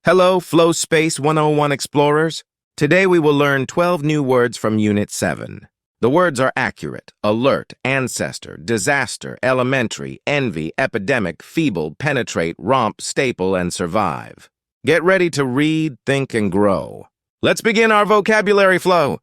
Hello, Flow Space 101 Explorers. Today we will learn 12 new words from Unit 7. The words are accurate, alert, ancestor, disaster, elementary, envy, epidemic, feeble, penetrate, romp, staple, and survive. Get ready to read, think, and grow. Let's begin our vocabulary flow.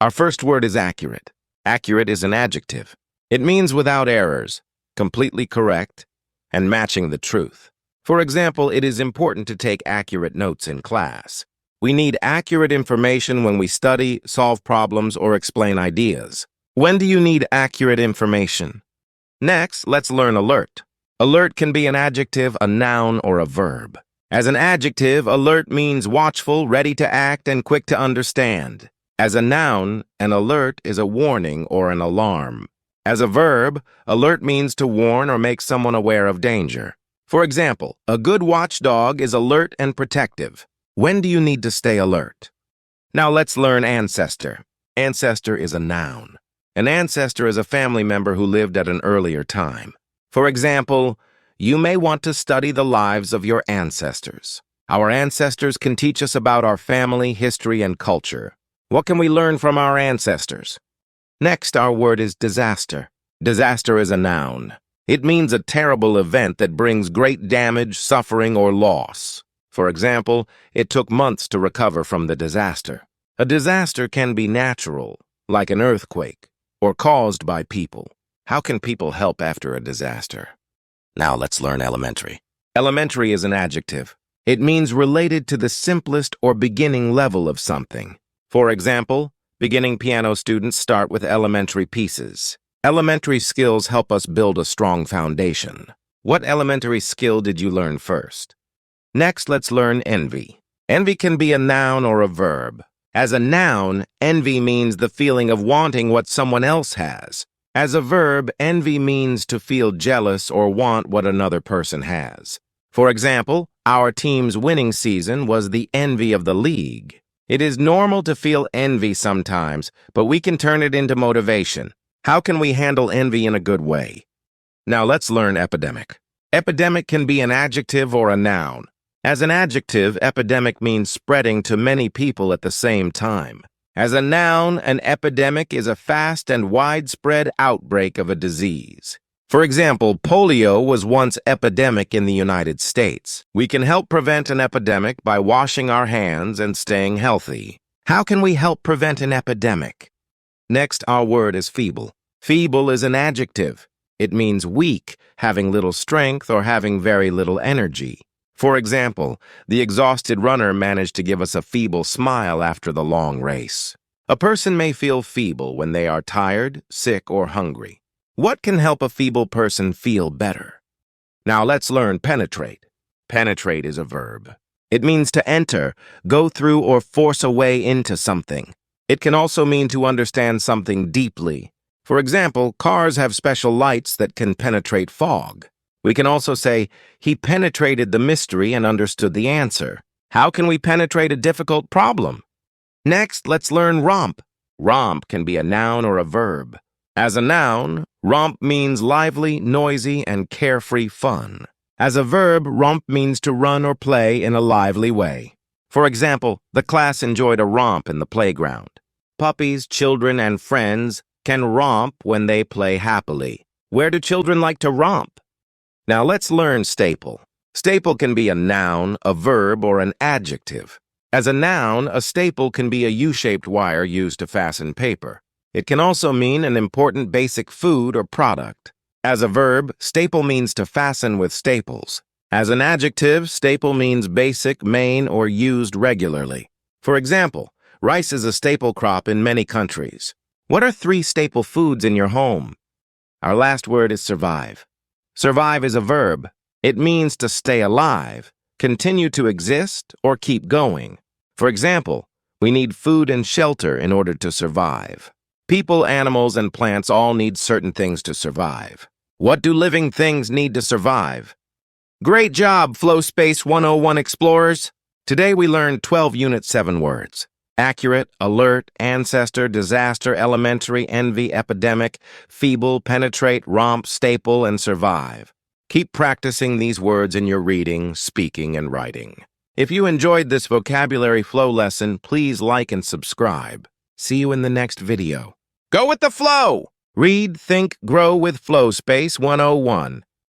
Our first word is accurate. Accurate is an adjective. It means without errors, completely correct, and matching the truth. For example, it is important to take accurate notes in class. We need accurate information when we study, solve problems, or explain ideas. When do you need accurate information? Next, let's learn alert. Alert can be an adjective, a noun, or a verb. As an adjective, alert means watchful, ready to act, and quick to understand. As a noun, an alert is a warning or an alarm. As a verb, alert means to warn or make someone aware of danger. For example, a good watchdog is alert and protective. When do you need to stay alert? Now let's learn ancestor. Ancestor is a noun. An ancestor is a family member who lived at an earlier time. For example, you may want to study the lives of your ancestors. Our ancestors can teach us about our family, history, and culture. What can we learn from our ancestors? Next, our word is disaster. Disaster is a noun. It means a terrible event that brings great damage, suffering, or loss. For example, it took months to recover from the disaster. A disaster can be natural, like an earthquake, or caused by people. How can people help after a disaster? Now let's learn elementary. Elementary is an adjective. It means related to the simplest or beginning level of something. For example, beginning piano students start with elementary pieces. Elementary skills help us build a strong foundation. What elementary skill did you learn first? Next, let's learn envy. Envy can be a noun or a verb. As a noun, envy means the feeling of wanting what someone else has. As a verb, envy means to feel jealous or want what another person has. For example, our team's winning season was the envy of the league. It is normal to feel envy sometimes, but we can turn it into motivation. How can we handle envy in a good way? Now let's learn epidemic. Epidemic can be an adjective or a noun. As an adjective, epidemic means spreading to many people at the same time. As a noun, an epidemic is a fast and widespread outbreak of a disease. For example, polio was once epidemic in the United States. We can help prevent an epidemic by washing our hands and staying healthy. How can we help prevent an epidemic? Next, our word is feeble. Feeble is an adjective. It means weak, having little strength, or having very little energy. For example, the exhausted runner managed to give us a feeble smile after the long race. A person may feel feeble when they are tired, sick, or hungry. What can help a feeble person feel better? Now let's learn penetrate. Penetrate is a verb. It means to enter, go through, or force a way into something. It can also mean to understand something deeply. For example, cars have special lights that can penetrate fog. We can also say, he penetrated the mystery and understood the answer. How can we penetrate a difficult problem? Next, let's learn romp. Romp can be a noun or a verb. As a noun, romp means lively, noisy, and carefree fun. As a verb, romp means to run or play in a lively way. For example, the class enjoyed a romp in the playground. Puppies, children, and friends can romp when they play happily. Where do children like to romp? Now let's learn staple. Staple can be a noun, a verb, or an adjective. As a noun, a staple can be a U-shaped wire used to fasten paper. It can also mean an important basic food or product. As a verb, staple means to fasten with staples. As an adjective, staple means basic, main, or used regularly. For example, rice is a staple crop in many countries. What are 3 staple foods in your home? Our last word is survive. Survive is a verb. It means to stay alive, continue to exist, or keep going. For example, we need food and shelter in order to survive. People, animals, and plants all need certain things to survive. What do living things need to survive? Great job, Flow Space 101 Explorers! Today we learned 12 Unit 7 words. Accurate, alert, ancestor, disaster, elementary, envy, epidemic, feeble, penetrate, romp, staple, and survive. Keep practicing these words in your reading, speaking, and writing. If you enjoyed this vocabulary flow lesson, please like and subscribe. See you in the next video. Go with the flow! Read, think, grow with Flow Space 101.